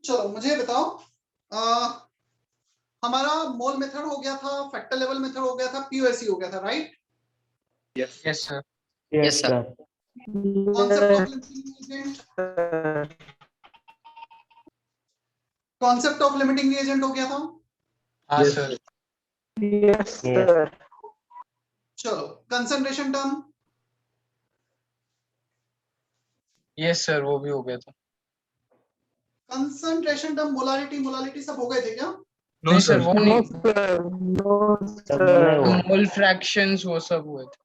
चलो मुझे बताओ, हमारा मोल मेथड हो गया था, फैक्टर लेवल मेथड हो गया था, पीओएसई हो गया था, right? Yes sir. Yes, sir. Concept of limiting agent, concept of limiting agent हो गया था। हाँ सर। Yes, sir. चलो कंसंट्रेशन टर्म, यस सर, वो भी हो गया था। कंसंट्रेशन टर्म, मोलारिटी, मोलालिटी सब हो गए थे क्या? नहीं सर, वो No, नहीं। sir. No, सब नहीं हुआ। sir. मोल फ्रैक्शंस वो सब हुए थे।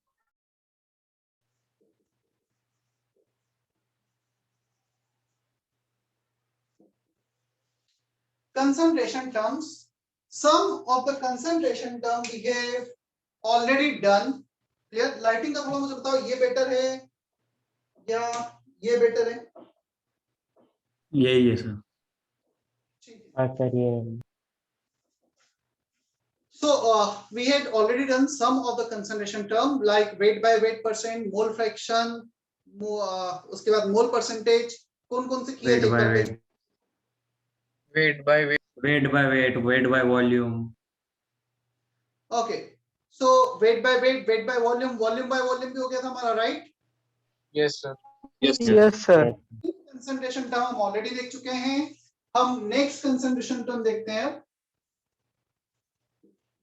concentration terms, some of the concentration term we have already done. clear? Lighting का थोड़ा मुझे बताओ, ये बेटर है या ये बेटर है? यही है सर। ठीक है। हाँ सर, ये So we had already done some of the concentration term like weight by weight percent, mole fraction, उसके बाद mole percentage, कौन कौन से किए वेट थे एक बाय बार weight, weight by weight. Weight by weight, weight by volume. Okay, so weight by weight, weight by volume, volume by volume भी हो गया था हमारा, right? Yes sir. yes, sir. Concentration term हम ऑलरेडी देख चुके हैं। हम नेक्स्ट कंसंट्रेशन टर्म देखते हैं,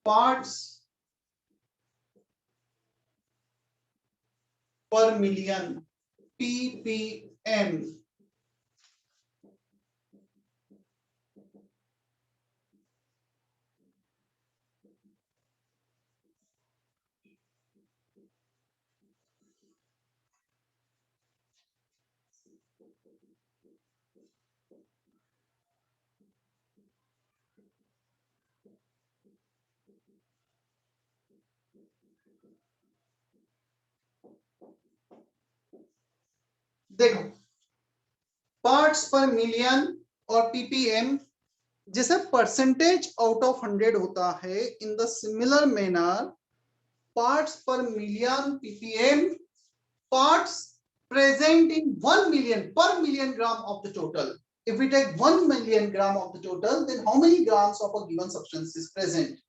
पार्ट्स पर मिलियन, ppm। देखो, पार्ट्स पर मिलियन और ppm जैसे परसेंटेज आउट ऑफ 100 होता है, in the similar manner parts पर million ppm, parts present in 1 million per million gram of the total. If we take 1 million gram of the total, then how many grams of a given substance is present?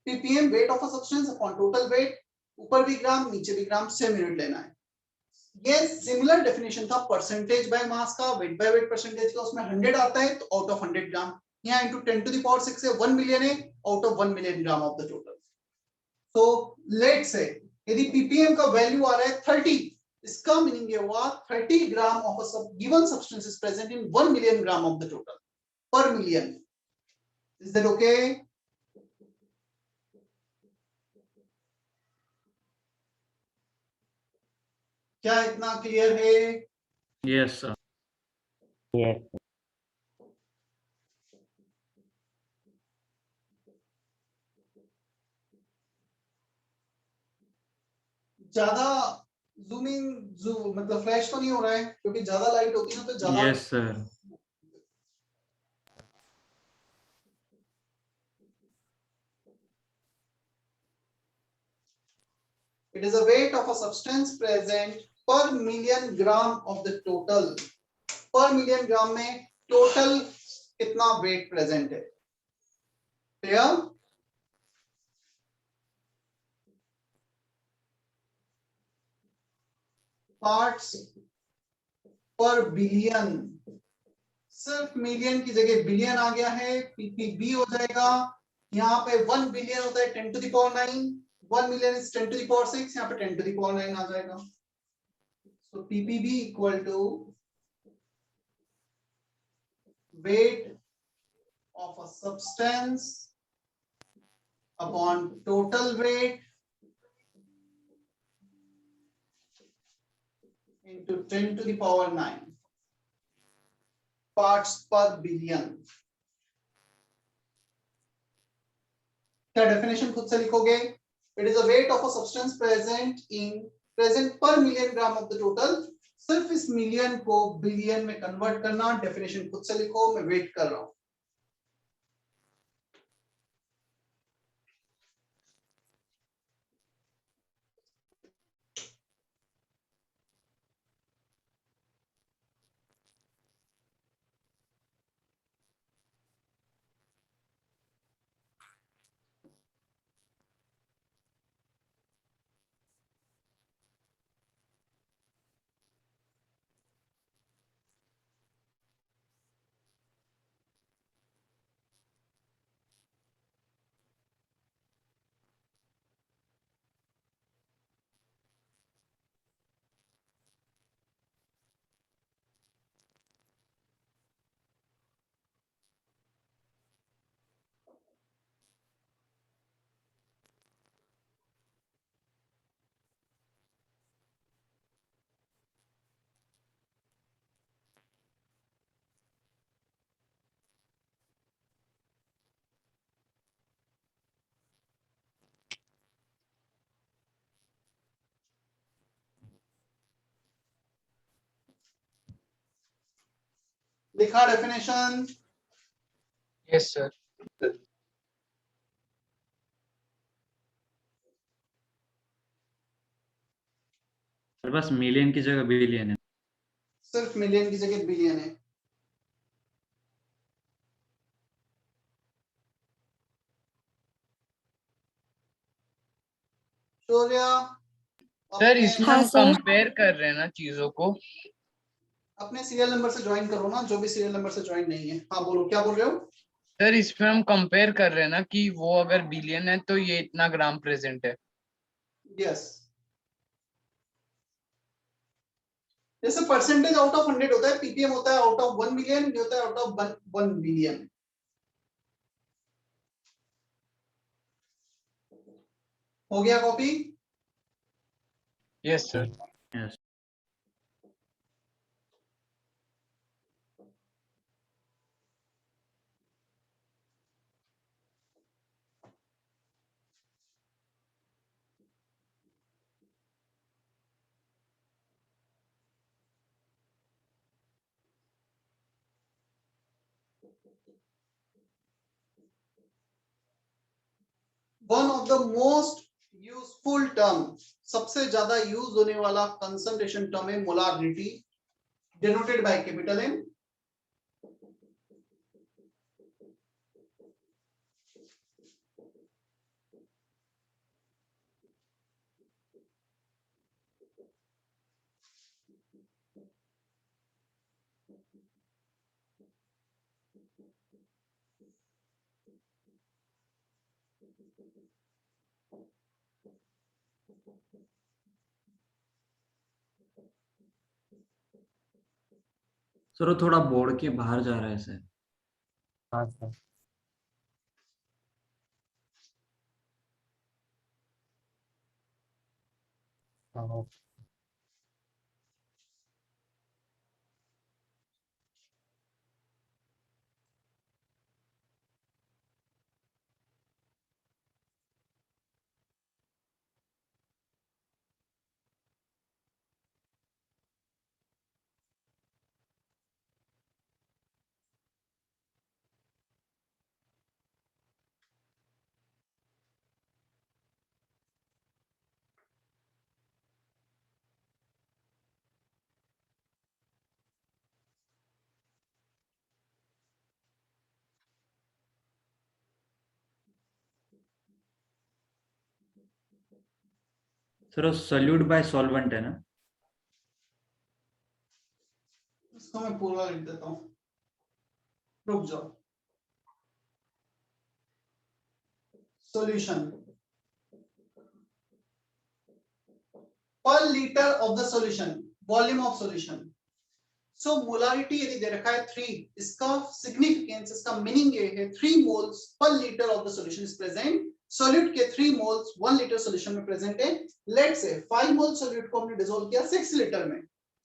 ppm weight of a substance upon total weight, ऊपर भी ग्राम नीचे भी ग्राम, same unit लेना है। ये similar definition था percentage by mass का, wait by wait percentage का, उसमें 100 आता है तो आउट ऑफ 100 ग्राम, यहाँ इनटू 10 टू द पावर 6 से 1 मिलियन है, out of 1 million gram of the total. तो लेट्स से यदि ppm का वैल्यू आ रहा है 30, इसका मीनिंग ये हुआ 30 gram of a given substance is present in 1 million gram of the total पर मिलियन। Is that okay? क्या इतना क्लियर है? Yes sir. Yes. ज्यादा जूमिंग मतलब फ्लैश तो नहीं हो रहा है, क्योंकि ज्यादा लाइट होती है ना तो ज्यादा। Yes sir. It is a weight of a substance present per million gram of the total. पर मिलियन ग्राम में टोटल कितना वेट प्रेजेंट है? क्लियर? पार्ट्स पर बिलियन, सिर्फ मिलियन की जगह बिलियन आ गया है, पीपीबी हो जाएगा। यहाँ पे 1 बिलियन होता है 10 to the power 9, 1 million is 10 to the power 6, यहाँ पे 10 टू द पावर 9 आ जाएगा। So ppb equal to weight of a substance upon total weight into 10 to the power 9 parts per billion। क्या डेफिनेशन खुद से लिखोगे? It is a weight of a substance present per million gram of the total। सिर्फ इस million को billion में convert करना, definition खुद से लिखो, मैं वेट कर रहा हूं। लिखा डेफिनेशन? Yes, sir. बस मिलियन की जगह बिलियन है। सिर्फ मिलियन की जगह बिलियन है। शौर्य, सर इसमें हाँ, हम sir. कंपेयर कर रहे हैं ना चीजों को। अपने सीरियल नंबर से ज्वाइन करो ना, जो भी सीरियल नंबर से ज्वाइन नहीं है। हाँ बोलो, क्या बोल रहे हो? सर इसमें हम कंपेयर कर रहे हैं ना कि वो अगर बिलियन है तो ये इतना ग्राम प्रेजेंट है। यस, जैसे परसेंटेज आउट ऑफ 100 होता है, पीपीएम होता है आउट ऑफ 1 मिलियन, ये होता है आउट ऑफ 1 बिलियन। हो गया copy? Yes sir. Yes. One of the most useful term, सबसे ज्यादा यूज होने वाला कंसंट्रेशन टर्म है molarity, denoted by capital M. Sir वो थोड़ा बोर्ड के बाहर जा रहा है सर। हाँ सर। हाँ। सर वो सॉल्यूट बाय सॉल्वेंट है ना? इसको मैं पूरा लिख देता हूं, रुक जाओ। सॉल्यूशन पर litre of the solution, volume of solution. So molarity यदि दे रखा है 3, इसका सिग्निफिकेंस, इसका मीनिंग ये है 3 moles per litre of the solution is present. Solute के 3 मोल्स 1 लीटर सॉल्यूशन में प्रेजेंट है। लेट्स से 5 मोल सॉल्यूट को हमने डिसॉल्व किया 6 लीटर में,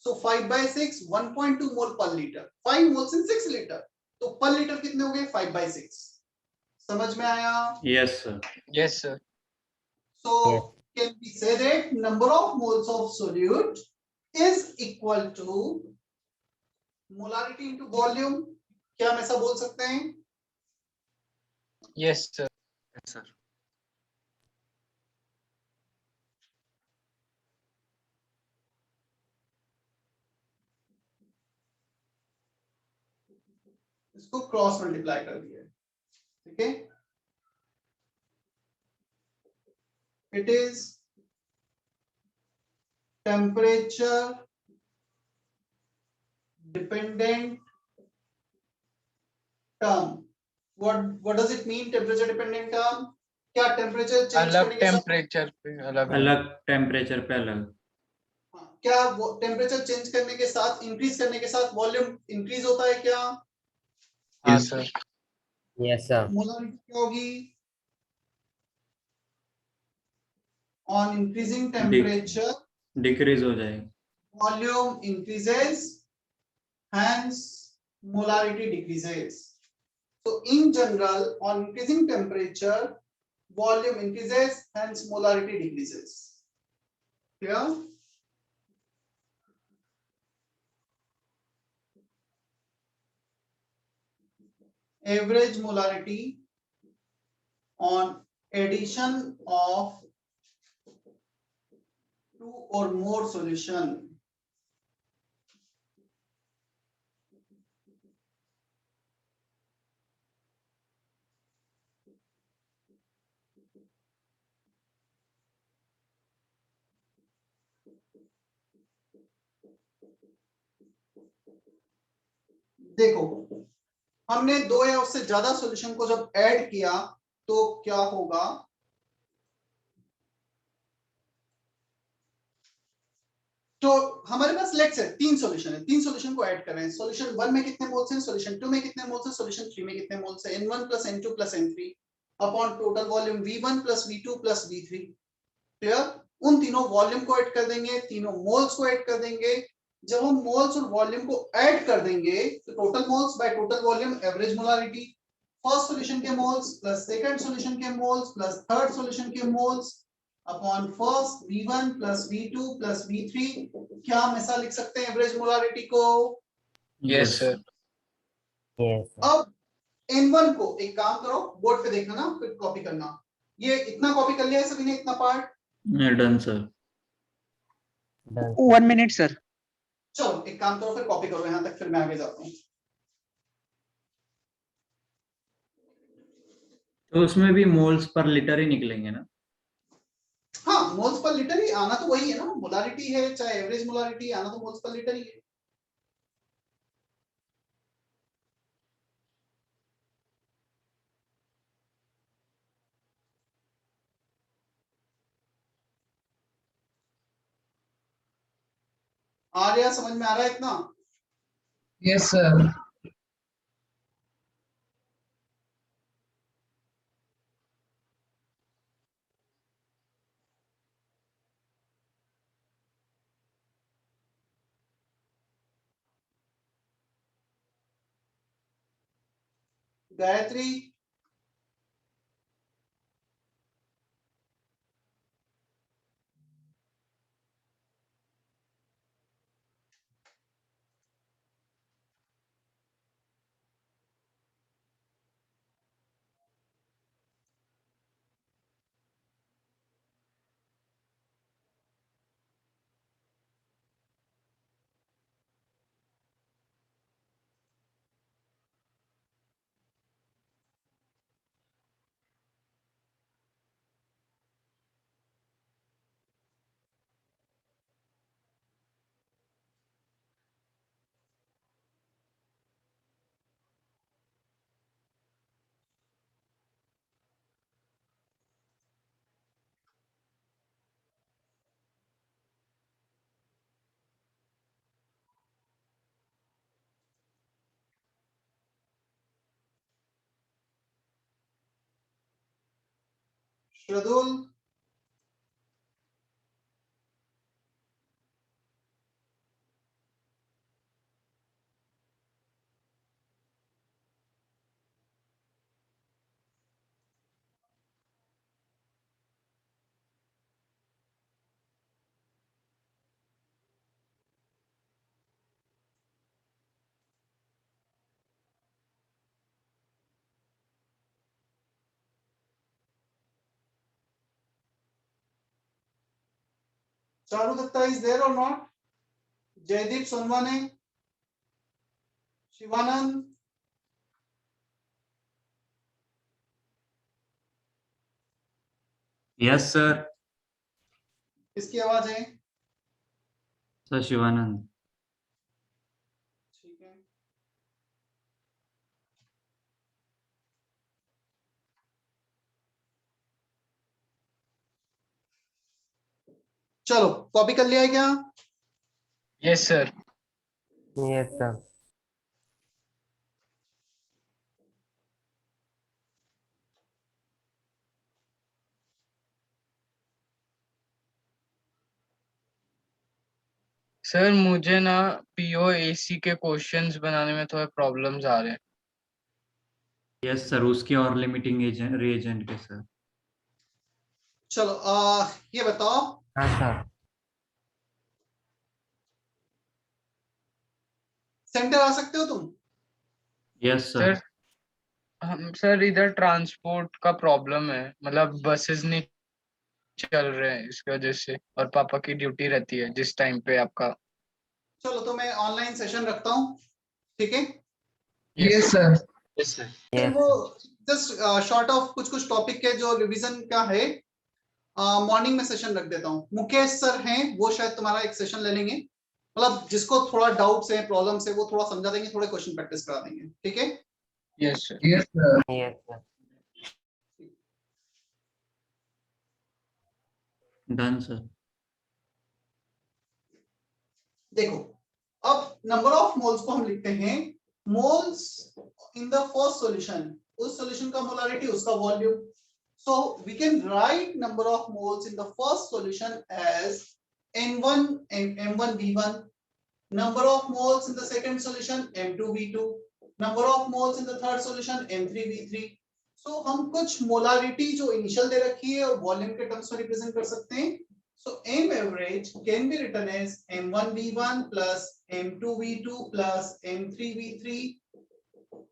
सो 5/6 1.2 मोल पर लीटर, 5 मोल्स इन 6 लीटर, तो पर लीटर कितने हो गए? 5/6। समझ में आया? Yes sir. Yes sir. So can we say that number of moles of solute is equal to molarity into volume? क्या हम ऐसा बोल सकते हैं? Yes sir. Yes, sir. इसको क्रॉस मल्टीप्लाई कर दिया, ठीक है? It is temperature dependent term. What does it mean, temperature dependent term? क्या टेम्परेचर चेंज अलग करने के साथ, टेम्परेचर पे अलग अलग टेम्परेचर पे अलग। हाँ, क्या टेम्परेचर चेंज करने के साथ, इंक्रीज करने के साथ वॉल्यूम इंक्रीज होता है क्या? हाँ सर। Yes sir. मोलारिटी क्या होगी? On increasing temperature, डिक्रीज हो जाएगी। volume increases, hence molarity decreases. So in general, on increasing temperature, volume increases, hence molarity decreases. Clear? average molarity on addition of two or more solution. देखो, हमने दो या उससे ज्यादा सॉल्यूशन को जब ऐड किया तो क्या होगा, तो हमारे पास लेट्स से तीन सॉल्यूशन है, तीन सॉल्यूशन को ऐड कर रहे हैं। सॉल्यूशन 1 में कितने मोल्स हैं, सॉल्यूशन 2 में कितने मोल्स हैं, सॉल्यूशन 3 में कितने मोल्स हैं, n1 + n2 + n3 upon total volume v1 + v2 + v3। Clear? उन तीनों वॉल्यूम को ऐड कर देंगे, तीनों मोल्स को ऐड कर देंगे। जब हम मोल्स और वॉल्यूम को ऐड कर देंगे तो total moles by total volume average molarity, first solution के मोल्स प्लस सेकंड सॉल्यूशन के मोल्स प्लस थर्ड सॉल्यूशन के moles upon first v1 + v2 + v3। क्या हम ऐसा लिख सकते हैं एवरेज मोलारिटी को? Yes sir. Yes, sir. अब n1 को एक काम करो, बोर्ड पे देखना ना, फिर कॉपी करना। ये इतना कॉपी कर लिया है सभी ने, इतना part? Done sir. Done. 1 minute sir. चलो एक काम करो, फिर कॉपी करो यहाँ तक, फिर मैं आगे जाता हूँ। तो उसमें भी मोल्स पर लीटर ही निकलेंगे ना? हाँ, मोल्स पर लीटर ही आना तो वही है ना, मोलारिटी है चाहे एवरेज मोलारिटी, आना तो मोल्स पर लीटर ही है। आ गया, समझ में आ रहा है इतना? Yes sir. Gayatri, Shardul, Charu Datta is there or not? Jaydeep Sonawane, Shivanand, yes sir. किसकी आवाज है? सर शिवानंद। ठीक है, चलो कॉपी कर लिया है क्या? Yes sir. Yes, sir. Sir मुझे ना पीओएसी के क्वेश्चंस बनाने में थोड़े प्रॉब्लम्स आ रहे हैं। यस सर, उसके और लिमिटिंग एजेंट रिएजेंट के सर। चलो ये बताओ, हाँ sir. सेंटर आ सकते हो तुम? Yes sir. सर हम सर इधर ट्रांसपोर्ट का प्रॉब्लम है, मतलब बसेस नहीं चल रहे हैं इसकी वजह से, और पापा की ड्यूटी रहती है जिस टाइम पे आपका। चलो तो मैं ऑनलाइन सेशन रखता हूँ, ठीक है। Yes sir. Yes sir. फिर Yes, वो sir. जस्ट शॉर्ट ऑफ कुछ कुछ टॉपिक के जो रिवीजन का है, मॉर्निंग में सेशन रख देता हूँ। मुकेश सर हैं, वो शायद तुम्हारा एक सेशन ले लेंगे, मतलब जिसको थोड़ा डाउट्स है, प्रॉब्लम्स है, वो थोड़ा समझा देंगे, थोड़े क्वेश्चन प्रैक्टिस करा देंगे, ठीक है। Yes sir. Yes sir. Yes, sir. Done sir. देखो अब नंबर ऑफ मोल्स को हम लिखते हैं moles in the first solution, उस सॉल्यूशन का मोलारिटी, उसका volume. So we can write number of moles in the first solution as N1 and M1V1. Number of moles in the second solution M2V2. Number of moles in the third solution M3V3. So हम कुछ molarity जो initial दे रखी है और volume के terms में represent कर सकते हैं। So M average can be written as M1V1 plus M2V2 plus M3V3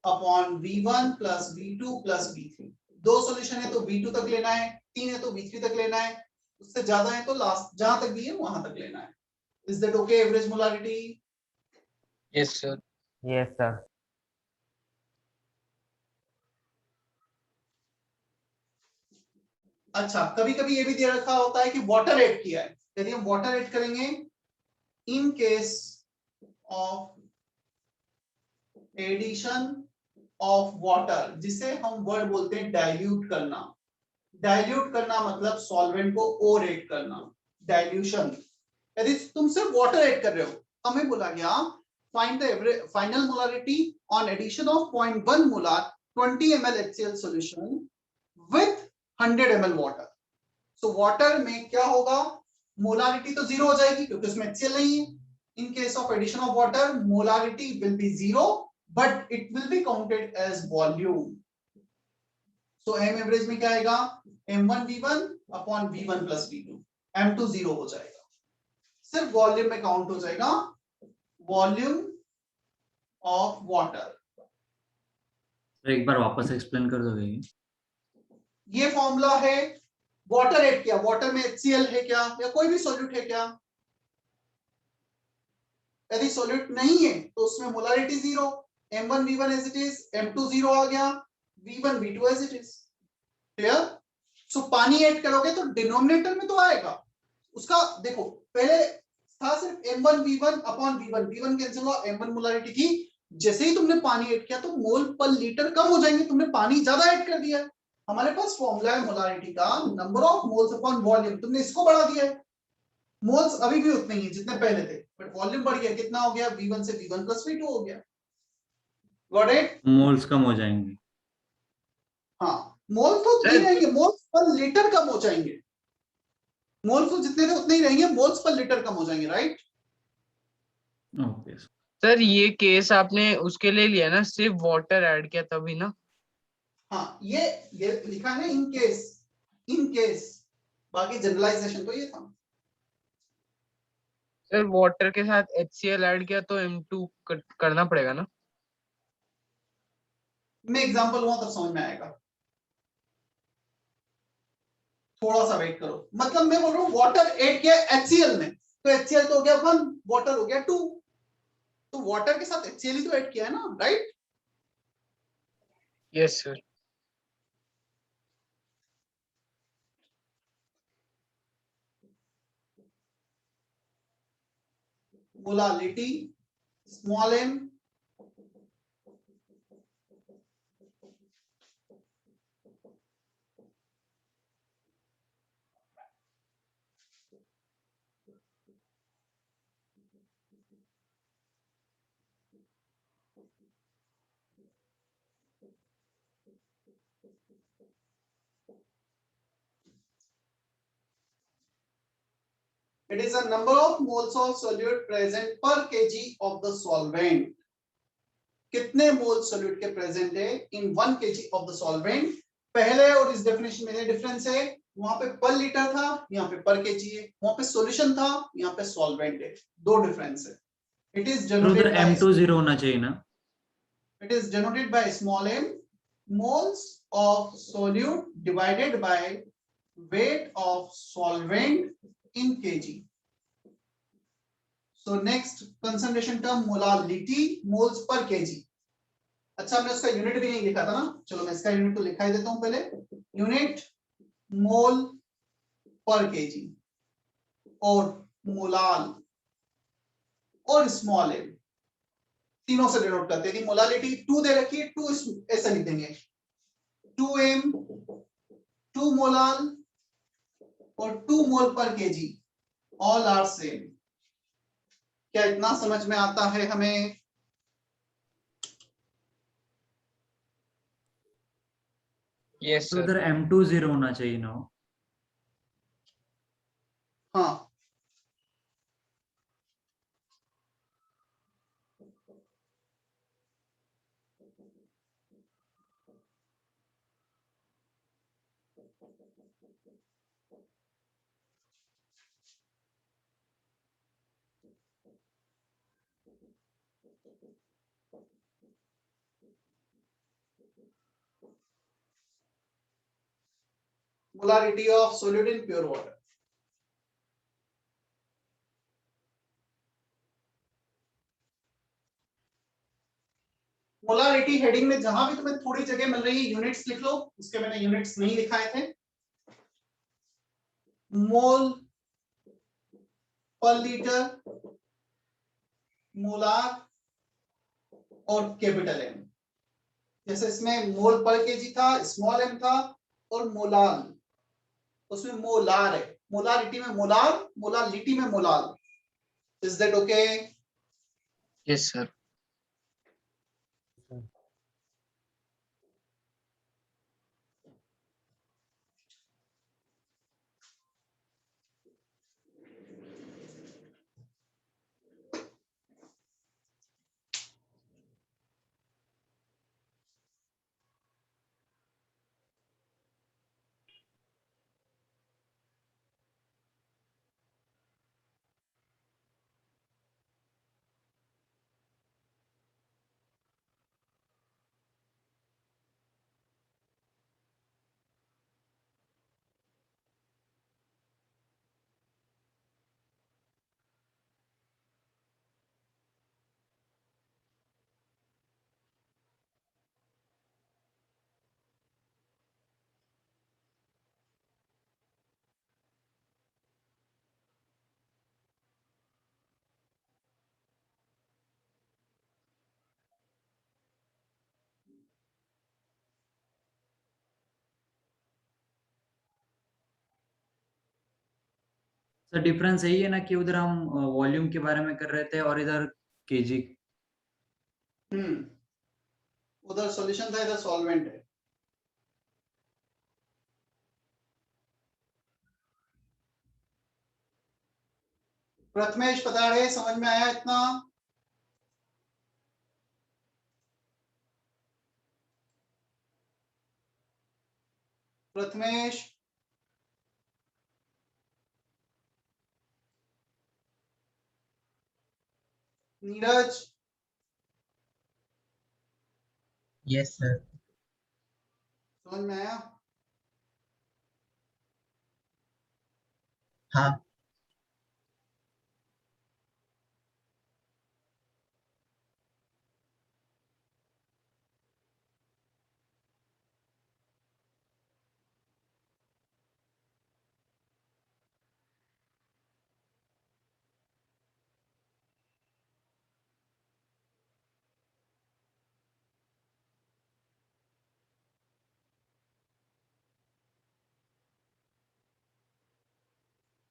upon V1 plus V2 plus V3। दो सॉल्यूशन है तो V2 तक लेना है, तीन है तो V3 तक लेना है, उससे ज्यादा है तो लास्ट जहां तक भी है वहां तक लेना है। Is that okay average molarity? Yes sir. Yes, sir. अच्छा, कभी कभी ये भी दे रखा होता है कि वाटर ऐड किया है, यदि हम वाटर ऐड करेंगे in case of addition of water, जिसे हम वर्ड बोलते हैं डाइल्यूट करना। डाइल्यूट करना मतलब सॉल्वेंट को और ऐड करना, डाइल्यूशन। यदि तुम सिर्फ वाटर ऐड कर रहे हो, हमें बोला गया find the average final molarity on addition of 0.1 molar 20 ml HCl solution with 100 ml water. So water में क्या होगा, मोलारिटी तो जीरो हो जाएगी क्योंकि उसमें HCl नहीं है। In case of addition of water molarity will be zero but it will be counted as volume. So M average में क्या आएगा, M1V1 upon V1 plus V2। M2 zero हो जाएगा, सिर्फ वॉल्यूम में काउंट हो जाएगा, वॉल्यूम ऑफ वाटर। एक बार वापस एक्सप्लेन कर दोगे? ये फॉर्मूला है, वाटर ऐड किया, वाटर में HCl है क्या या कोई भी सॉल्यूट है क्या, यदि सॉल्यूट नहीं है तो उसमें molarity zero, M1 V1 as it is, M2 zero आ गया, V1 V2 as it is. Clear? So पानी ऐड करोगे तो डिनोमिनेटर में तो आएगा उसका, देखो पहले था सिर्फ M1 V1 upon V1, V1 cancel हुआ, M1 मोलारिटी थी। जैसे ही तुमने पानी ऐड किया तो मोल पर लीटर कम हो जाएंगे, तुमने पानी ज्यादा ऐड कर दिया है। हमारे पास फॉर्मूला है मोलारिटी का, number of moles upon volume, तुमने इसको बढ़ा दिया है। मोल्स अभी भी उतने ही है जितने पहले थे, बट वॉल्यूम बढ़ गया, कितना हो गया, V1 से V1 प्लस V2 हो गया। Got it? मोल्स कम हो जाएंगे। हाँ, मोल तो नहीं रहेंगे, मोल्स पर लीटर कम हो जाएंगे, मोल्स तो जितने थे उतने ही रहेंगे, मोल्स पर लीटर कम हो जाएंगे, राइट? ओके सर ये केस आपने उसके लिए लिया ना, सिर्फ वाटर ऐड किया तभी ना। हाँ, ये लिखा है ना इन केस, इन केस, बाकी जनरलाइजेशन तो ये था। सर वाटर के साथ HCl ऐड किया तो M2 करना पड़ेगा ना। मैं एग्जांपल हुआ तब समझ में आएगा, थोड़ा सा वेट करो। मतलब मैं बोल रहा हूँ वाटर ऐड किया HCl में, तो HCl तो हो गया 1, वाटर हो गया 2, तो वाटर के साथ HCl ही तो ऐड किया है ना, right? Yes sir. Molality small m, it is a number of moles of solute present per kg of the solvent। कितने मोल सोल्यूट के प्रेजेंट है इन 1 kg ऑफ द सॉल्वेंट। पहले और इस डेफिनेशन में डिफरेंस है, वहां पे पर लीटर था, यहाँ पे पर केजी है, वहां पे सॉल्यूशन था, यहाँ पे सॉल्वेंट है, दो डिफरेंस है। इट इज उधर M2 जीरो होना चाहिए ना। It is denoted by small m moles of solute divided by weight of solvent in kg. So next concentration term molality, moles per kg. अच्छा हमने उसका यूनिट भी नहीं लिखा था ना, चलो मैं इसका यूनिट तो लिखा ही देता हूं पहले. यूनिट मोल पर केजी और मोलाल और स्मॉल एम तीनों से डिनोट करते हैं. मोलालिटी 2 दे रखी है, 2 ऐसा लिख देंगे, 2m 2 मोलाल और 2 मोल पर केजी, ऑल आर सेम. क्या इतना समझ में आता है हमें? यस तो सर. उधर M2 0 होना चाहिए ना. हाँ molarity of solute in pure water. Molarity heading में जहां भी तुम्हें थोड़ी जगह मिल रही है यूनिट्स लिख लो, उसके मैंने यूनिट्स नहीं लिखाए थे. मोल पर लीटर, मोलार और कैपिटल एम. जैसे इसमें मोल पर केजी था, स्मॉल एम था और मोलाल, उसमें मोलार है. मोलारिटी में मोलार, मोलालिटी में molal. Is that okay? Yes sir. Sir difference यही है ना कि उधर हम वॉल्यूम के बारे में कर रहे थे और इधर केजी. उधर सॉल्यूशन था, इधर सॉल्वेंट है. प्रथमेश पता है, समझ में आया इतना? Prathamesh, Neeraj, yes sir. समझ में आया? हाँ.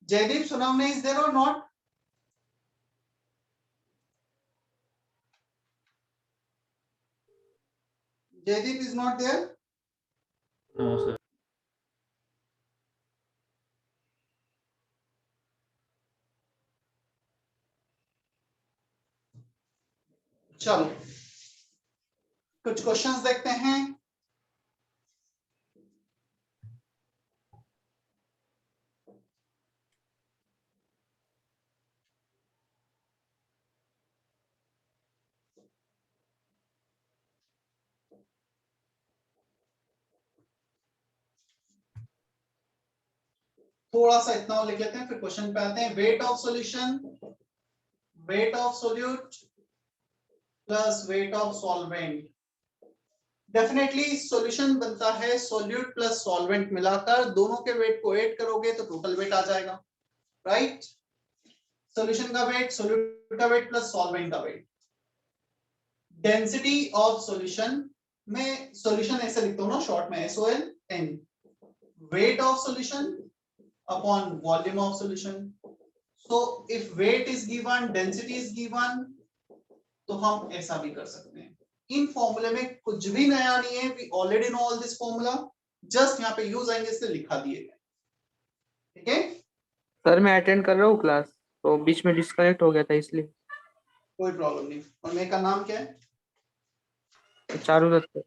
Jaydeep Sunavane is there or not? Jaydeep is not there. No sir. चलो कुछ क्वेश्चंस देखते हैं. थोड़ा सा इतना और लिख लेते हैं, फिर क्वेश्चन पे आते हैं। Wait of solution, weight of solute plus weight of solvent. Definitely solution बनता है सोल्यूट प्लस सॉल्वेंट मिलाकर, दोनों के वेट को ऐड करोगे तो टोटल वेट आ जाएगा, राइट? सॉल्यूशन का वेट, सोल्यूट का वेट प्लस सॉल्वेंट का वेट। डेंसिटी ऑफ सॉल्यूशन में, सॉल्यूशन ऐसे लिखता हूं ना शॉर्ट में, SOLN, weight of solution upon volume of solution. So if weight is given, density is given, तो हम ऐसा भी कर सकते हैं। इन फॉर्मूले में कुछ भी नया नहीं है, we already know all this formula, just यहाँ पे यूज आएंगे इसलिए लिखा दिए गए, ठीक है? सर मैं अटेंड कर रहा हूँ क्लास, तो बीच में डिस्कनेक्ट हो गया था इसलिए। कोई प्रॉब्लम नहीं। और मेरे का नाम क्या है? चारू दत्त।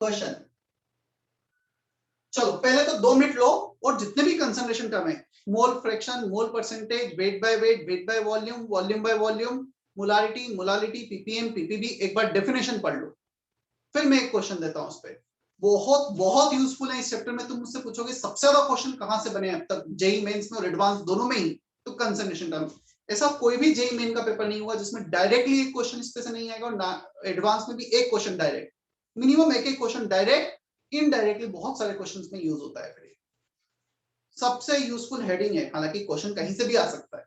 क्वेश्चन, चलो पहले तो 2 मिनट लो और जितने भी कंसंट्रेशन टर्म है, mole fraction, mole percentage, wait by weight, weight by volume, volume by volume, molarity, molality, ppm, PPB, एक बार डेफिनेशन पढ़ लो, फिर मैं एक क्वेश्चन देता हूं उस पे। बहुत बहुत यूजफुल है इस चैप्टर में। तुम मुझसे पूछोगे सबसे ज्यादा क्वेश्चन कहां से बने अब तक, जेई मेंस में और एडवांस दोनों में ही, तो कंसंट्रेशन टर्म। ऐसा कोई भी जेई मेन का पेपर नहीं हुआ जिसमें डायरेक्टली एक क्वेश्चन इस पे से नहीं आएगा, और एडवांस में भी एक क्वेश्चन डायरेक्ट, मिनिमम एक एक क्वेश्चन डायरेक्ट, इनडायरेक्टली बहुत सारे क्वेश्चंस में यूज होता है। फिर सबसे यूजफुल हेडिंग है, हालांकि क्वेश्चन कहीं से भी आ सकता है,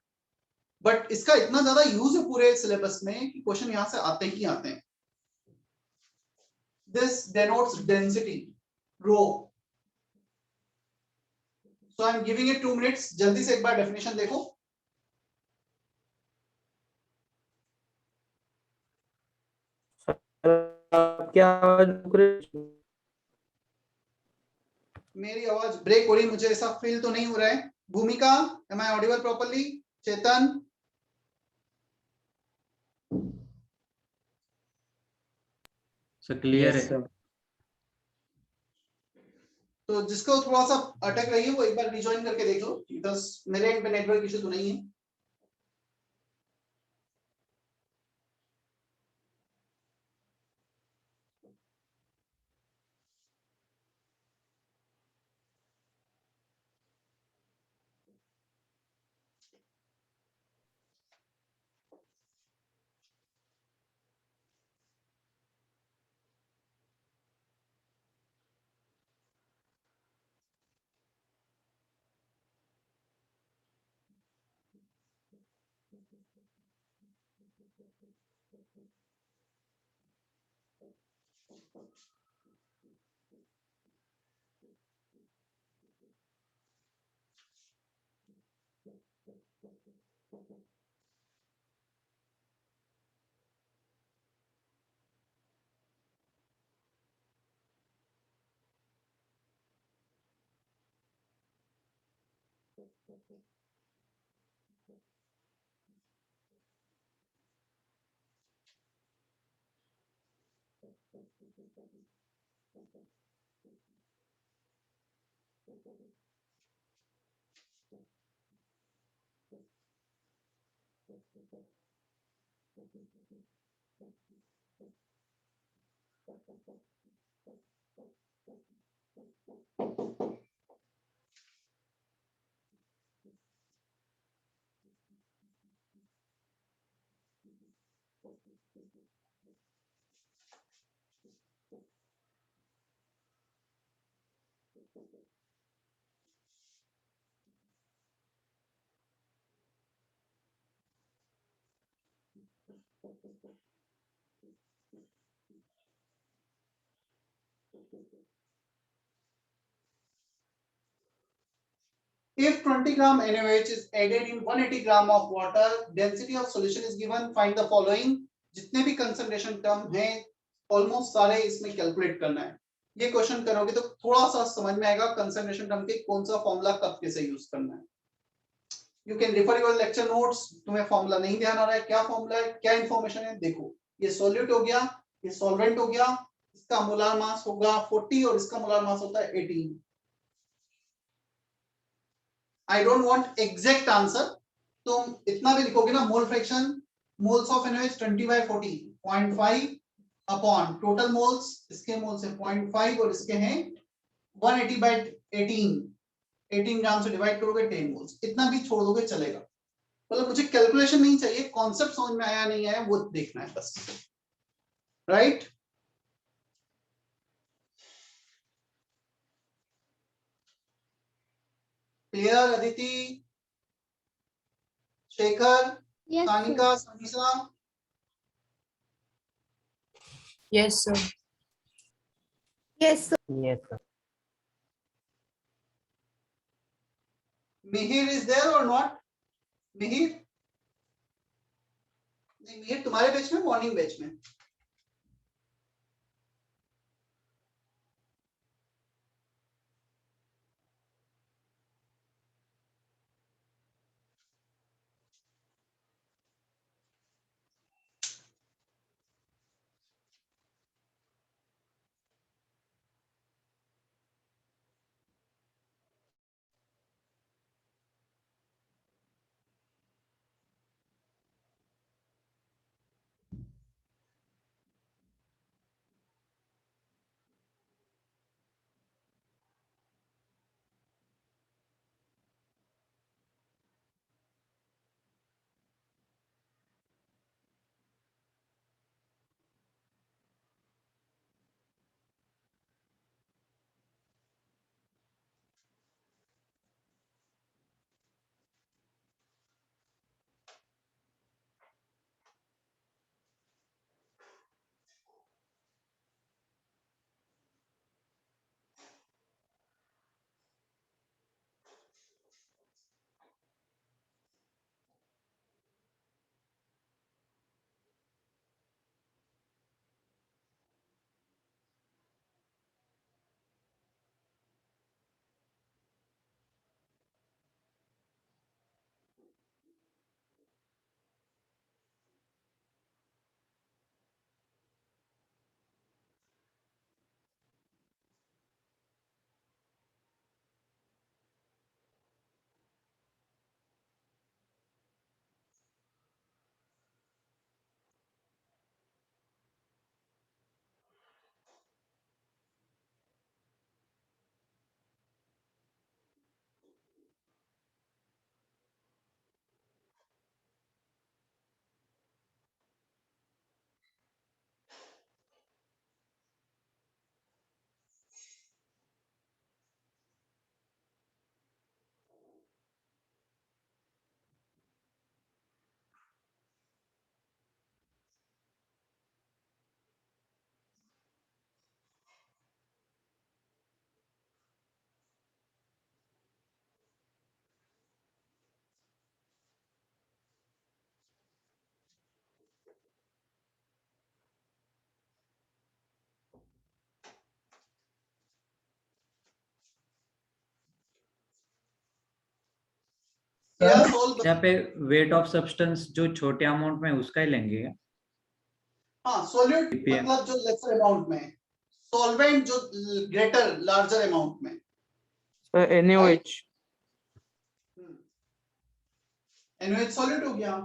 बट इसका इतना ज्यादा यूज है पूरे सिलेबस में कि क्वेश्चन यहां से आते ही आते हैं। This denotes density, rho. So I am giving it 2 minutes. जल्दी से एक बार डेफिनेशन देखो। क्या आवाज रुक रही? मेरी आवाज ब्रेक हो रही, मुझे ऐसा फील तो नहीं हो रहा है। भूमिका, am I audible properly? Chetan, sir clear Yes, है। sir. तो जिसको थोड़ा सा अटक रही है वो एक बार रिजॉइन करके देख लो, बस मेरे एंड पे नेटवर्क इशू तो नहीं है। If 20 gram NaOH is added in 180 gram of water, density of solution is given. Find the following. जितने भी कंसंट्रेशन टर्म हैं ऑलमोस्ट सारे इसमें कैलकुलेट करना है। ये क्वेश्चन करोगे तो थोड़ा सा समझ में आएगा कंसंट्रेशन टर्म के कौन सा फॉर्मूला कब कैसे यूज करना है। You can refer your lecture notes. तुम्हें फॉर्मूला नहीं ध्यान आ रहा है, क्या फॉर्मूला है, क्या इंफॉर्मेशन है, देखो ये सॉल्यूट हो गया, ये सॉल्वेंट हो गया, इसका मोलार मास होगा 40 और इसका मोलार मास होता है 18। I don't want exact answer, तुम इतना भी लिखोगे ना, mole fraction, moles of NaOH 20/40 0.5 upon total moles, इसके मोल्स है 0.5 और इसके हैं 180 बाय 18 ग्राम से डिवाइड करोगे 10 मोल्स, इतना भी छोड़ दोगे चलेगा। मतलब मुझे कैलकुलेशन नहीं चाहिए, कॉन्सेप्ट समझ में आया नहीं आया वो देखना है बस, right. Clear Aditi, Shekhar, Yes, sir. Sanika, Samisa? Yes, sir. Yes, sir. Yes, sir. Mihir is there or not? Mihir नहीं, मिहिर तुम्हारे बैच में, मॉर्निंग बैच में? क्या सोल्व? यहाँ पे वेट ऑफ सब्सटेंस जो छोटे अमाउंट में उसका ही लेंगे क्या? हाँ, सॉल्यूट ppm मतलब जो लेसर अमाउंट में, सॉल्वेंट जो ग्रेटर लार्जर अमाउंट में। NaOH. NaOH सॉल्यूट हो गया।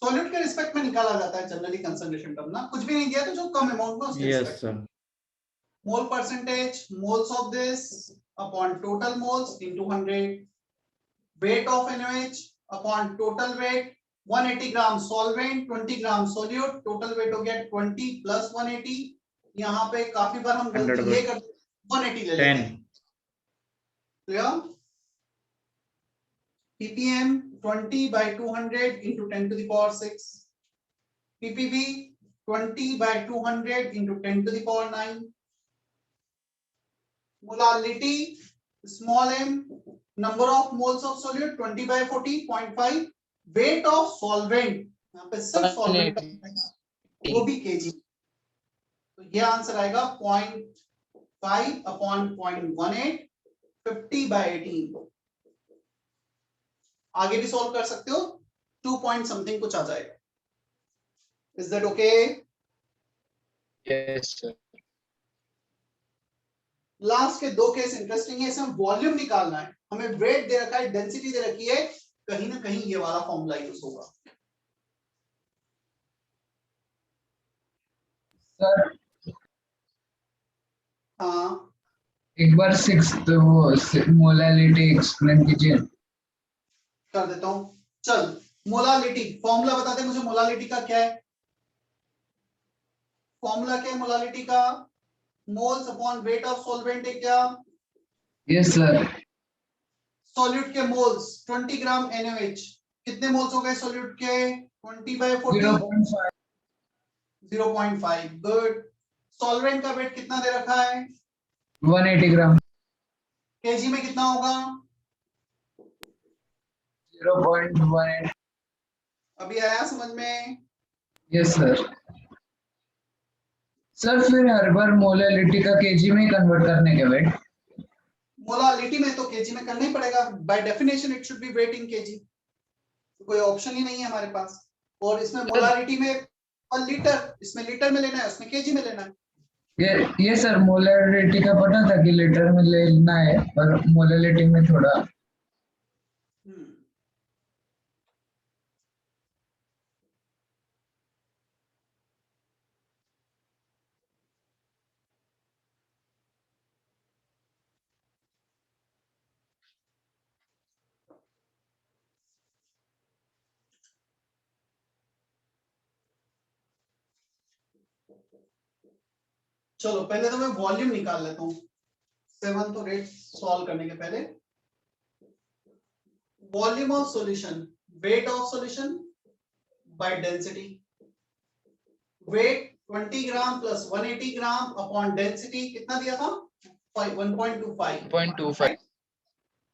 सॉल्यूट के रिस्पेक्ट में निकाला जाता है जनरली कंसंट्रेशन टर्म ना, कुछ भी नहीं दिया तो जो कम अमाउंट में उसके यस रिस्पेक्ट सर। में। Mole percentage, moles of this upon total moles into 100, weight of NaOH upon total weight, 180 gram solvent 20 gram solute, total weight हो गया 20 प्लस 180। यहाँ पे काफी बार हम गलती ये करते हैं 180 ले लेते हैं, तो यार ppm 20 by 200 into 10 to the power 6, ppb 20 by 200 into 10 to the power 9, molality small m, number of moles of solute 20 by 40 0.5, weight of solvent यहाँ पे सिर्फ सॉल्वेंट वो भी kg, तो ये आंसर आएगा 0.5 अपॉन 0.18, 50 by 18। आगे भी सॉल्व कर सकते हो, 2 पॉइंट समथिंग कुछ आ जाएगा। Is that okay? Yes sir. Last के दो केस इंटरेस्टिंग है, इसमें वॉल्यूम निकालना है, हमें वेट दे रखा है, डेंसिटी दे रखी है, कहीं ना कहीं ये वाला फॉर्मूला यूज होगा। सर हाँ एक बार सिक्स्थ वो मोलालिटी एक्सप्लेन कीजिए। कर देता हूं। चल मोलालिटी फॉर्मूला बता दे मुझे, मोलालिटी का क्या है? फॉर्मूला क्या है मोलालिटी का? Moles upon weight of solvent है क्या? Yes sir. सॉल्यूट के मोल्स 20 ग्राम NaOH, कितने मोल्स हो गए सॉल्यूट के? 20/40 0.5 0.5। गुड। सॉल्वेंट का वेट कितना दे रखा है? 180 ग्राम। केजी में कितना होगा? 0.18। अभी आया समझ में? Yes sir. सर फिर हर बार मोलालिटी का केजी में कन्वर्ट करने के वेट? मोलालिटी में तो केजी में करना ही पड़ेगा, by definition it should be weight in KG, कोई ऑप्शन ही नहीं है हमारे पास। और इसमें मोलालिटी में पर लीटर, इसमें लीटर में लेना है, उसमें केजी में लेना है। ये सर मोलालिटी का पता था कि लीटर में लेना है, पर मोलालिटी में थोड़ा। चलो पहले तो मैं वॉल्यूम निकाल लेता हूँ 7th रेट सॉल्व करने के पहले। Volume of solution, weight of solution by density. Weight 20 gram plus 180 gram upon density कितना दिया था? 1.25 0.25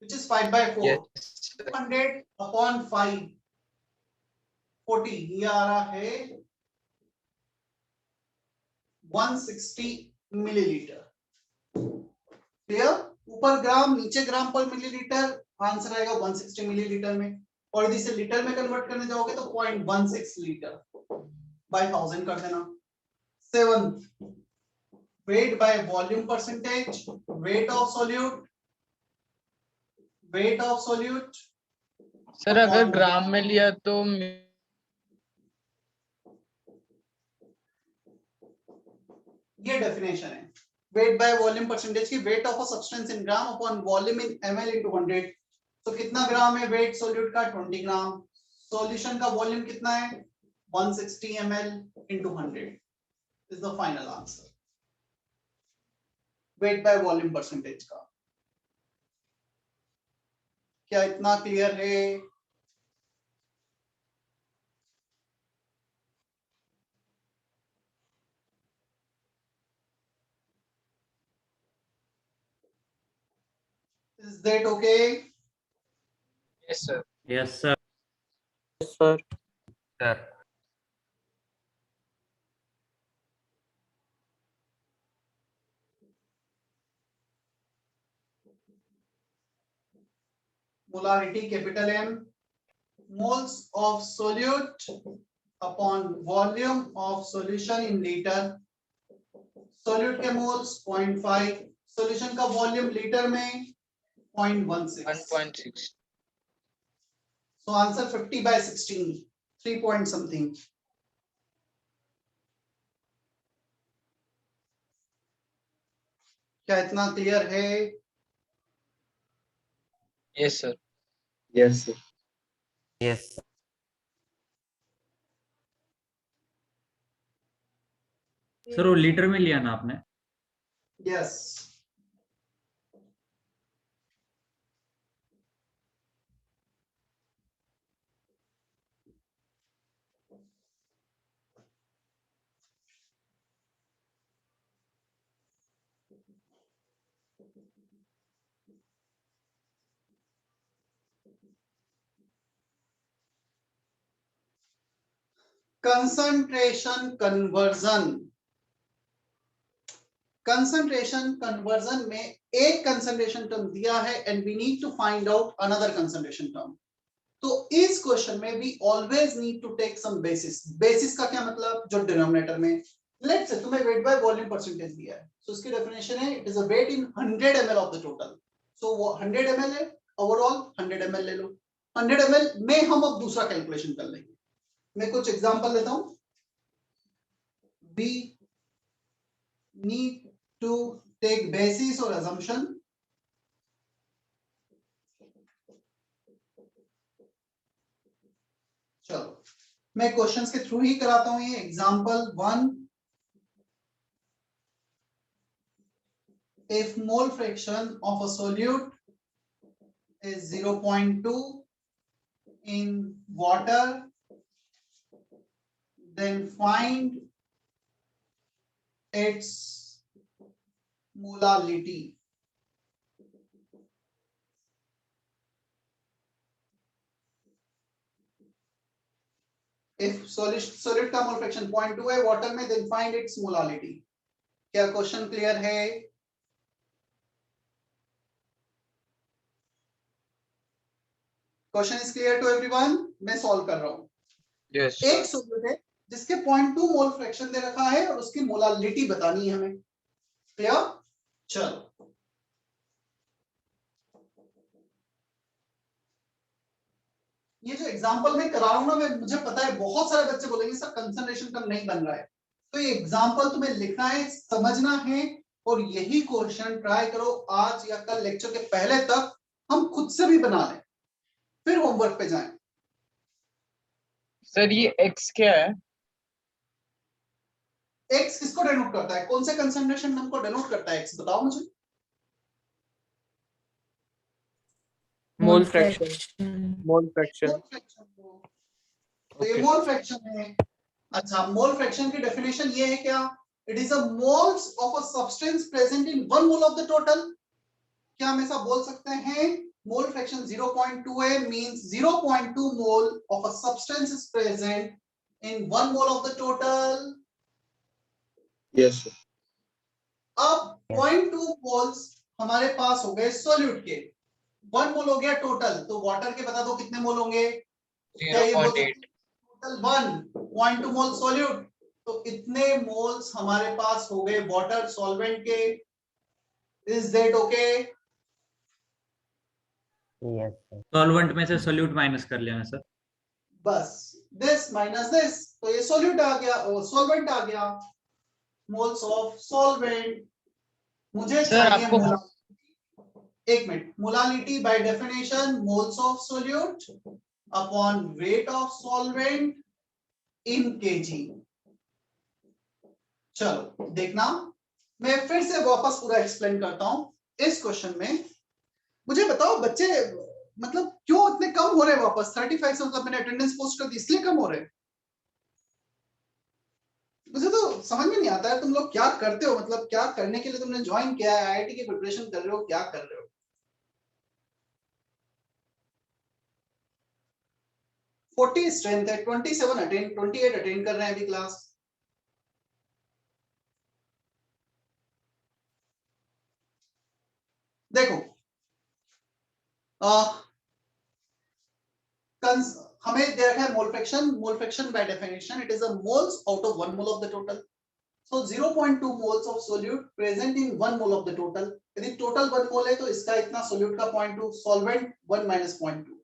which is 5/4। यस 100 अपॉन 5 40, ये आ रहा है 160 मिलीलीटर। क्लियर? ऊपर ग्राम नीचे ग्राम पर मिलीलीटर, आंसर आएगा 160 मिलीलीटर में। और यदि इसे लीटर में कन्वर्ट करने जाओगे तो 0.16 लीटर बाय 1000 कर देना। 7 wait by volume percentage, weight of solute, weight of solute. Sir अगर ग्राम में लिया तो ये डेफिनेशन है वेट बाय वॉल्यूम परसेंटेज की, weight of a substance in gram upon volume in ml into 100। तो कितना ग्राम है वेट सॉल्यूट का? 20 ग्राम। सॉल्यूशन का वॉल्यूम कितना है? 160 ml into 100 is the final answer wait by volume percentage का। क्या इतना क्लियर है? Is that okay? Yes sir. Yes, sir. Sir sir Molarity capital M, moles of solute upon volume of solution in liter। solute के moles 0.5, solution का volume litre में 0.16। 1.6 so answer 50/16, 3 point something। क्या इतना clear है? Yes sir. Yes, sir. Yes sir वो litre में लिया ना आपने? Yes. Concentration conversion, concentration conversion में एक कंसंट्रेशन टर्म दिया है and we need to find out another concentration term. तो इस क्वेश्चन में we always need to take some basis. Basis का क्या मतलब? जो डिनोमिनेटर में, लेट्स से तुम्हें वेट बाय वॉल्यूम परसेंटेज दिया है, सो इसकी डेफिनेशन है it is a weight in 100 ml of the total. So वो 100 ml है, ओवरऑल 100 ml ले लो। 100 ml में हम अब दूसरा कैलकुलेशन कर लेंगे। मैं कुछ एग्जांपल लेता हूं। We need to take basis or assumption चलो मैं क्वेश्चंस के थ्रू ही कराता हूं। ये example 1, if mole fraction of a solute is 0.2 in water, then find its molality. If solute का मोल फ्रैक्शन 0.2 है वाटर में, then find its molality. क्या क्वेश्चन क्लियर है? Question is clear to everyone? मैं solve कर रहा हूं। Yes एक सोल्यूट है जिसके 0.2 मोल फ्रैक्शन दे रखा है और उसकी मोलालिटी बतानी है हमें। क्लियर? चलो ये जो एग्जांपल मैं करा रहा हूं ना, मैं मुझे पता है बहुत सारे बच्चे बोलेंगे सर कंसंट्रेशन कम नहीं बन रहा है। तो ये एग्जांपल तुम्हें लिखना है, समझना है, और यही क्वेश्चन ट्राई करो आज या कल लेक्चर के पहले तक हम खुद से भी बना लें, फिर होमवर्क पे जाएं। सर ये x क्या है? एक्स किसको डेनोट करता है? कौन से कंसंट्रेशन हमको डेनोट करता है एक्स? बताओ मुझे। Mole fraction. Mole fraction. Mole fraction को, तो ये मोल फ्रैक्शन है। अच्छा, मोल फ्रैक्शन की डेफिनेशन ये है क्या? It is a moles of a substance present in 1 mole of the total. क्या हम ऐसा बोल सकते हैं मोल फ्रैक्शन 0.2 है means 0.2 mole of a substance is present in 1 mole of the total? Yes sir. अब 0.2 मोल्स हमारे पास हो गए सॉल्यूट के, 1 मोल हो गया टोटल, तो वाटर के बता दो कितने मोल होंगे? क्या ये बोल 0.8 टोटल 1.2 मोल सॉल्यूट, तो इतने मोल्स हमारे पास हो गए वाटर सॉल्वेंट के। Is that okay? Yes, sir. Solvent में से सोल्यूट माइनस कर लेना सर। बस दिस माइनस दिस, तो ये सॉल्यूट आ गया और सॉल्वेंट आ गया, मोल्स ऑफ सॉल्वेंट। मुझे सर चाहिए आपको एक minute, molality by definition moles of solute upon weight of solvent in KG. चलो देखना, मैं फिर से वापस पूरा एक्सप्लेन करता हूं। इस क्वेश्चन में मुझे बताओ बच्चे मतलब क्यों इतने कम हो रहे हैं वापस? 35 से मतलब मैंने अटेंडेंस पोस्ट कर दी इसलिए कम हो रहे हैं? मुझे तो समझ में नहीं आता है तुम लोग क्या करते हो, मतलब क्या करने के लिए तुमने ज्वाइन किया है, आईआईटी की प्रिपरेशन कर रहे हो, क्या कर रहे हो? 40 स्ट्रेंथ है, 28 अटेंड कर रहे हैं अभी क्लास। देखो हमें दे रखा है mole fraction by definition it is a moles out of 1 mole of the total. So 0.2 moles of solute present in 1 mole of the total. यदि टोटल 1 मोल है तो इसका इतना सोल्यूट का 0.2, सॉल्वेंट 1 माइनस 0.2।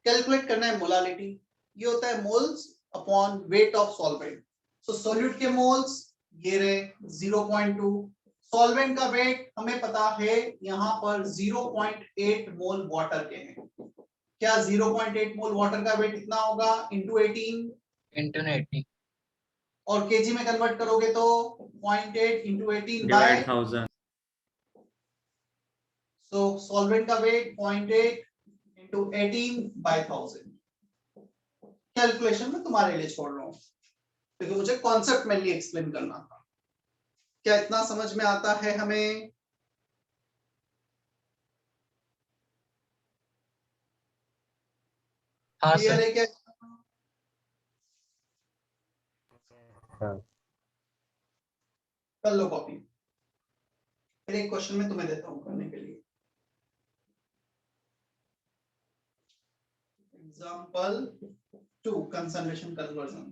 कैलकुलेट करना है मोलालिटी, ये होता है moles upon weight of solvent. So solute के मोल्स ये रहे 0.2, सॉल्वेंट का वेट हमें पता है यहां पर 0.8 मोल वाटर के हैं। क्या 0.8 मोल वाटर का वेट कितना होगा? इंटू 18 इंटू 80 और केजी में कन्वर्ट करोगे तो 0.8 into 18 by divide 1000। So solvent का वेट 0.8 इंटू 18 बाय 1000। कैलकुलेशन में तुम्हारे लिए छोड़ रहा हूं क्योंकि मुझे कॉन्सेप्ट मेनली एक्सप्लेन करना था। क्या इतना समझ में आता है हमें? हाँ क्लियर सर। है क्या? Sir. कर लो कॉपी, फिर एक क्वेश्चन में तुम्हें देता हूं करने के लिए। Example 2 concentration conversion.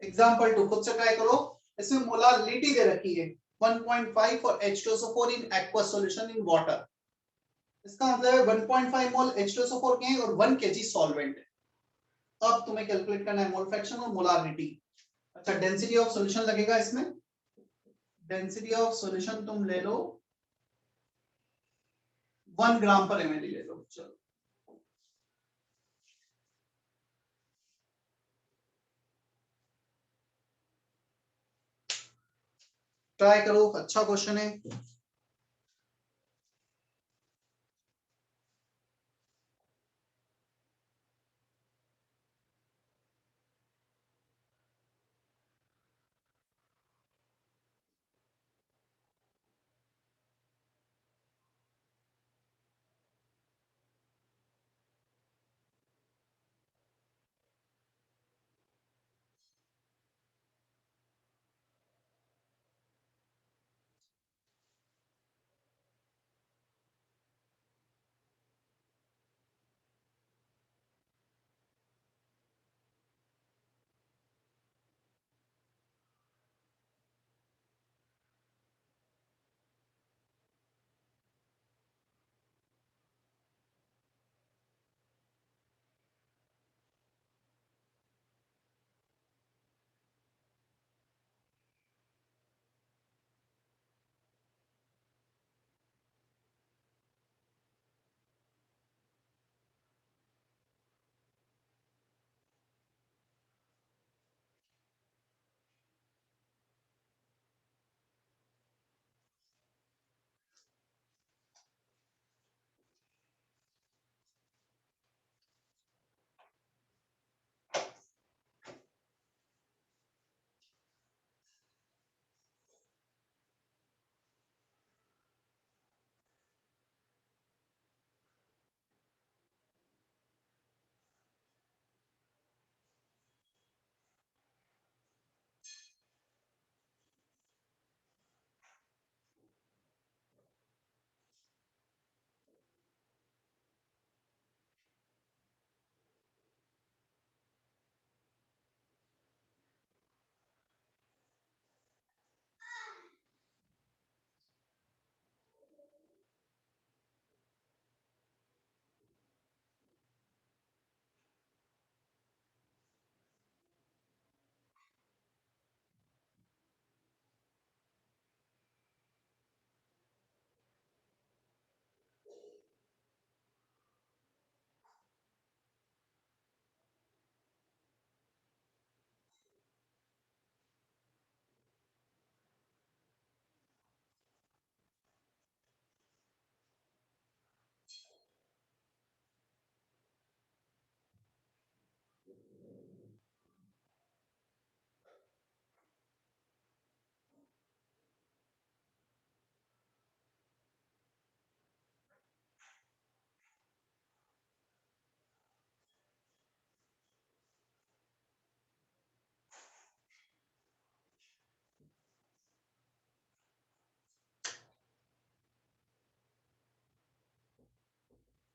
एग्जाम्पल 2 खुद से ट्राई करो। इसमें मोलारिटी दे रखी है 1.5 for H2SO4 in aqua solution in water. इसका मतलब है 1.5 मोल H2SO4 के हैं और 1 kg सॉल्वेंट है। अब तुम्हें कैलकुलेट करना है मोल फ्रैक्शन और मोलारिटी। अच्छा, डेंसिटी ऑफ सॉल्यूशन लगेगा इसमें। डेंसिटी ऑफ सॉल्यूशन तुम ले लो 1 ग्राम पर ml ले लो। चलो ट्राई करो, अच्छा क्वेश्चन है।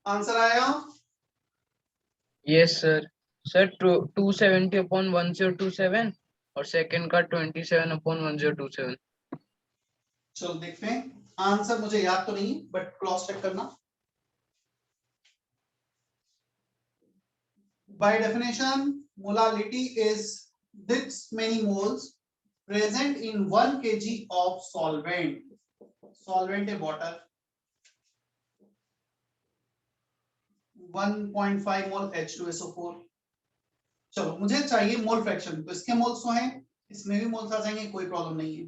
आंसर आया? Yes sir. सर 270/1027 और सेकंड का 27/1027। चलो देखते हैं। आंसर मुझे याद तो नहीं, बट क्रॉस चेक करना। By definition, molality is this many moles present in 1 kg of solvent. Solvent है water। 1.5 मोल H2SO4। चलो मुझे चाहिए मोल फ्रैक्शन, तो इसके मोल्स तो हैं इसमें भी मोल्स आ जाएंगे, कोई प्रॉब्लम नहीं है।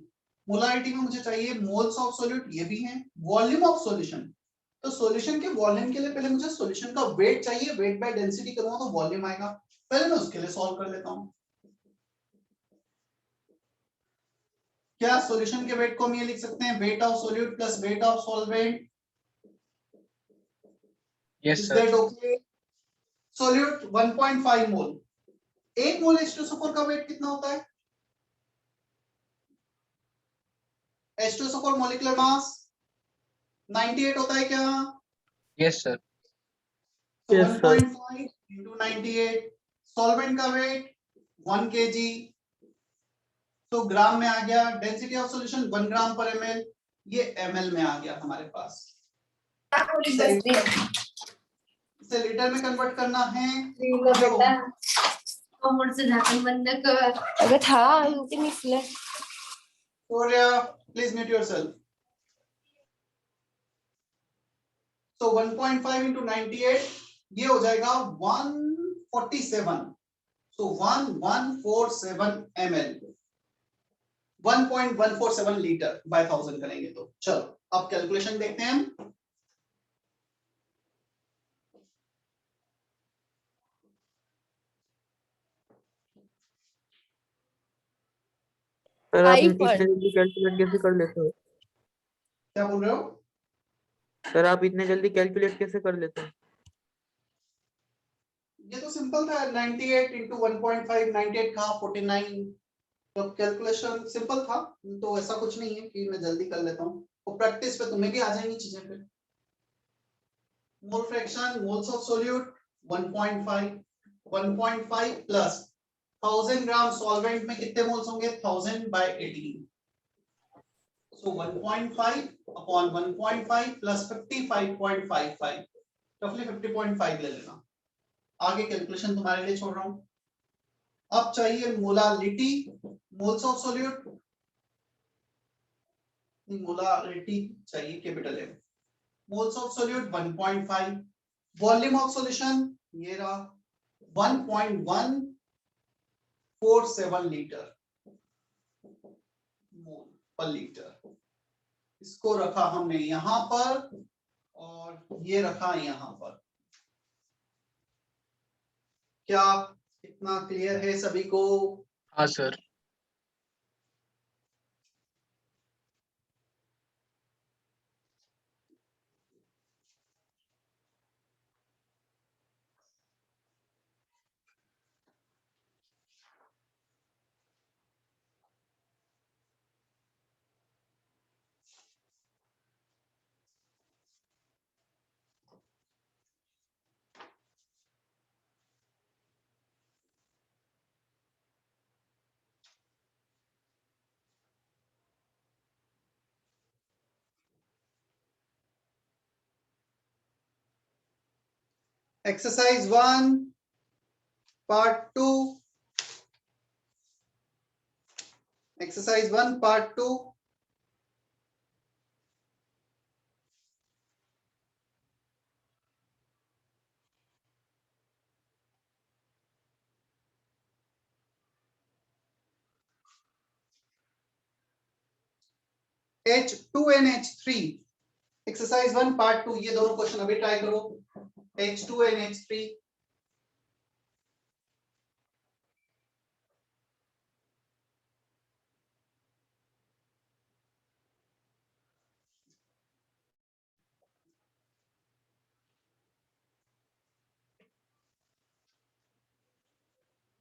मोलारिटी में मुझे चाहिए मोल्स ऑफ सॉल्यूट, ये भी है। वॉल्यूम ऑफ सॉल्यूशन, तो सॉल्यूशन के वॉल्यूम के लिए पहले मुझे सॉल्यूशन का वेट चाहिए, वेट बाय डेंसिटी करूंगा तो वॉल्यूम आएगा। पहले मैं उसके लिए सॉल्व कर लेता हूं। क्या सॉल्यूशन के वेट को हम ये लिख सकते हैं, weight of solute plus weight of solvent, yes is sir. That okay? Solute 1.5 mole, 1 mole H2SO4 का वेट कितना होता है? H2SO4 मॉलिक्यूलर मास 98 होता है क्या? Yes sir. तो Yes, sir. 1.5 into 98, सॉल्वेंट का वेट 1 kg, तो ग्राम में आ गया। डेंसिटी ऑफ सॉल्यूशन 1 ग्राम पर ml, ये ml में आ गया हमारे पास। इसे लीटर में कन्वर्ट करना है। अगर था यूट्यूब इसलिए Gloria, please mute yourself. So 1.5 into 98, ये हो जाएगा 147, so 1147 ml, 1.147 लीटर बाय 1000 करेंगे तो। चलो अब कैलकुलेशन देखते हैं हम। सर आप I इतने for जल्दी कैलकुलेट कैसे कर लेते हो? क्या बोल रहे हो? सर आप इतने जल्दी कैलकुलेट कैसे कर लेते हो? ये तो सिंपल था, 98 into 1.5, 98 का 49, तो कैलकुलेशन सिंपल था। तो ऐसा कुछ नहीं है कि मैं जल्दी कर लेता हूँ, और प्रैक्टिस पे तुम्हें भी आ जाएंगी चीजें। फिर mole fraction, moles of solute 1.5, 1.5 plus 1000 gram solvent में कितने मोल्स होंगे? 1000 by 18, so 1.5 upon 1.5 plus 55.55, roughly 50.5 ले लेना। आगे कैलकुलेशन तुम्हारे लिए छोड़ रहा हूं। अब चाहिए molality, moles of solute, molality चाहिए capital M, moles of solute 1.5, volume of solution ये रहा 1.147 लीटर मोल पर लीटर। इसको रखा हमने यहां पर और ये रखा यहां पर। क्या इतना क्लियर है सभी को? हाँ sir. Exercise 1 part 2, exercise 1 part 2। H2NH3, exercise 1 part 2, ये दोनों क्वेश्चन अभी ट्राई करो। H2NH3,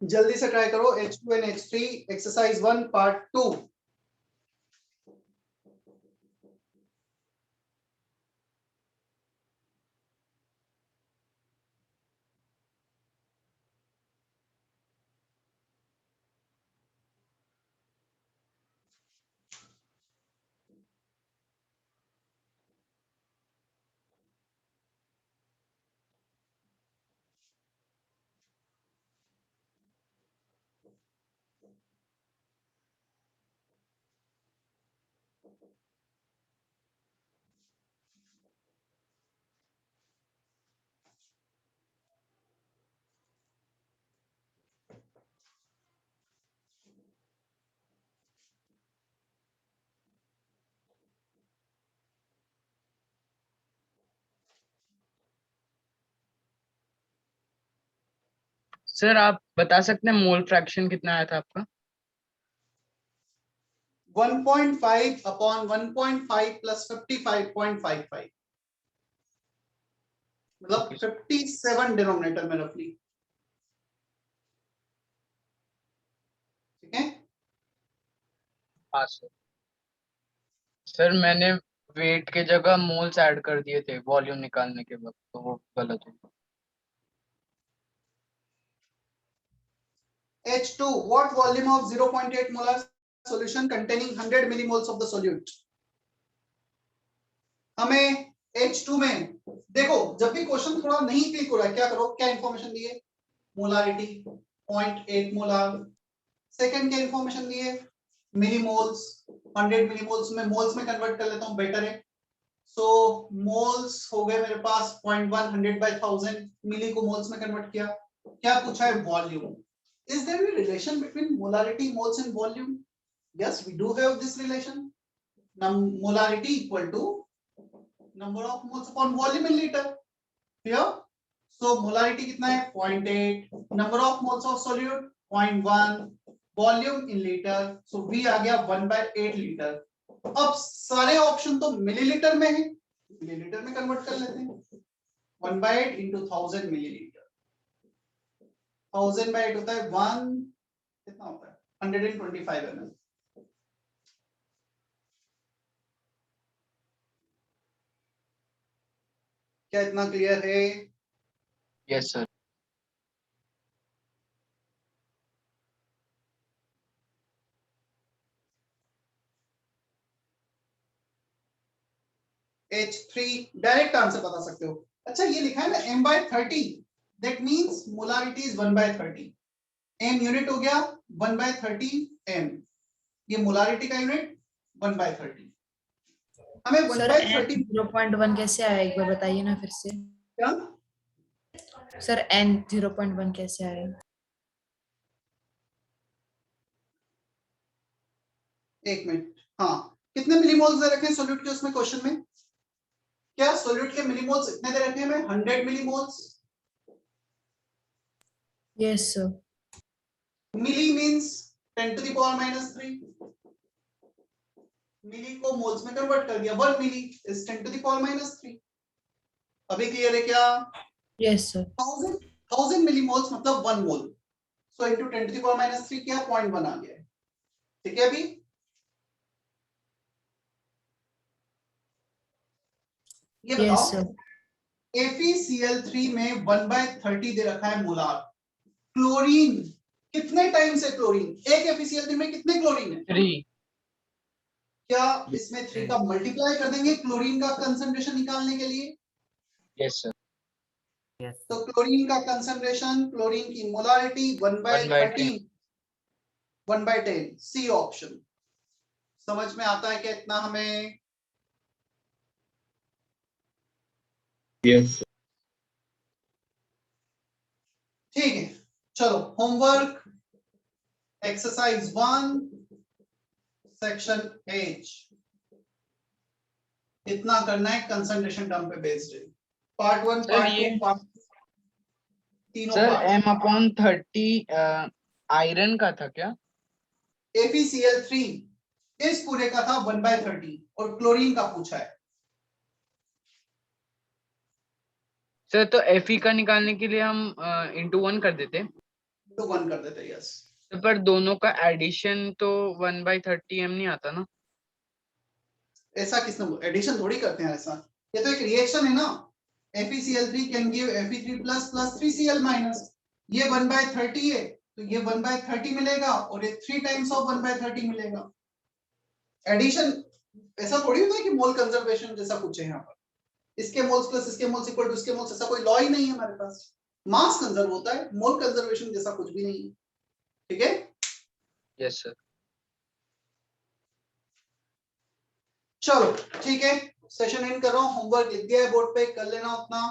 जल्दी से ट्राई करो। H2NH3 exercise 1 part 2। सर आप बता सकते हैं मोल फ्रैक्शन कितना आया था आपका? 1.5 अपॉन 1.5 प्लस 55.55, मतलब 57 डिनोमिनेटर में रफली। ठीक है, हाँ सर। सर मैंने वेट के जगह मोल्स ऐड कर दिए थे वॉल्यूम निकालने के वक्त, तो वो गलत हो। H2, what volume of 0.8 molar solution containing 100 millimoles of the solute? हमें H2 में देखो, जब भी क्वेश्चन थोड़ा नहीं क्लिक हो रहा है, क्या करो, क्या इंफॉर्मेशन दिए, मोलारिटी 0.8 मोलार, सेकंड क्या इंफॉर्मेशन दिए, मिलीमोल्स, 100 मिलीमोल्स में मोल्स में कन्वर्ट कर लेता हूं, बेटर है। सो मोल्स हो गए मेरे पास 0.1, 100/1000, मिली को मोल्स में कन्वर्ट किया। क्या पूछा है, volume. Is there any relation between molarity, moles and volume? Yes, we do have this relation. Molarity equal to number of moles upon volume in liter. Here, so molarity कितना है, 0.8, number of moles of solute 0.1, volume in liter, so V आ गया 1/8 litre. अब सारे option तो millilitre में है, millilitre में convert कर लेते हैं। 1/8 into 1000 मिलीलीटर, 1000/8 होता है 1, कितना होता है 125 ml। क्या इतना क्लियर है? Yes sir. H3 direct answer बता सकते हो। अच्छा, ये लिखा है ना m/30, that means molarity is 1/30। m unit हो गया 1/30 m, ये मोलारिटी का यूनिट 1/30। हमें सर 1/30 0.1 कैसे आया, एक बार बताइए ना फिर से। क्या, सर n 0.1 कैसे आया? एक मिनट, हाँ, कितने मिलीमोल्स दे रखे हैं सोल्यूट के उसमें क्वेश्चन में? क्या सोल्यूट के मिलीमोल्स इतने दे रखे हैं? 100 millimoles. Yes sir. Milli means 10⁻³ milli को मोल्स में कन्वर्ट कर दिया, 1 मिली इज 10⁻³ अभी क्लियर है क्या? Yes sir. 1000 मिलीमोल्स मतलब 1 मोल, सो इनटू 10⁻³ क्या, 0.1 आ गया है। ठीक है, अभी ये यस बताओ, सर। FeCl3 में 1/30 दे रखा है मोलार। क्लोरीन कितने टाइम से, क्लोरीन एक FeCl3 में कितने क्लोरीन है? 3। क्या इसमें 3 का मल्टीप्लाई कर देंगे क्लोरीन का कंसंट्रेशन निकालने के लिए? Yes sir. Yes. तो क्लोरीन का कंसंट्रेशन, क्लोरीन की मोलारिटी 1/30, 1/10, सी ऑप्शन। समझ में आता है क्या इतना हमें? Yes. ठीक है, चलो होमवर्क एक्सरसाइज 1 सेक्शन H, इतना करना है, कंसंट्रेशन टर्म पे बेस्ड है। पार्ट 1, सर, पार्ट ये 2, पार्ट तीनों सर पार्ट। m/30 आयरन का था क्या? FeCl3 इस पूरे का था 1/30 और क्लोरीन का पूछा है। सर तो Fe का निकालने के लिए हम into 1 कर देते, तो 1 कर देते, यस। तो पर दोनों का एडिशन तो 1/30 m नहीं आता ना? ऐसा किसने, एडिशन थोड़ी करते हैं ऐसा, ये तो एक रिएक्शन है ना। FeCl3 can give Fe3 plus plus 3Cl minus, ये 1/30 है तो ये 1/30 मिलेगा और ये 3 टाइम्स ऑफ 1/30 मिलेगा। एडिशन ऐसा थोड़ी होता है कि मोल कंजर्वेशन जैसा कुछ है यहाँ पर, इसके मोल्स प्लस इसके मोल्स इक्वल टू इसके मोल्स, ऐसा कोई लॉ ही नहीं है हमारे पास। मास कंजर्व होता है, मोल कंजर्वेशन जैसा कुछ भी नहीं है। ठीक है, यस सर। चलो ठीक है, सेशन एंड कर रहा हूं, होमवर्क लिख दिया है बोर्ड पे, कर लेना अपना।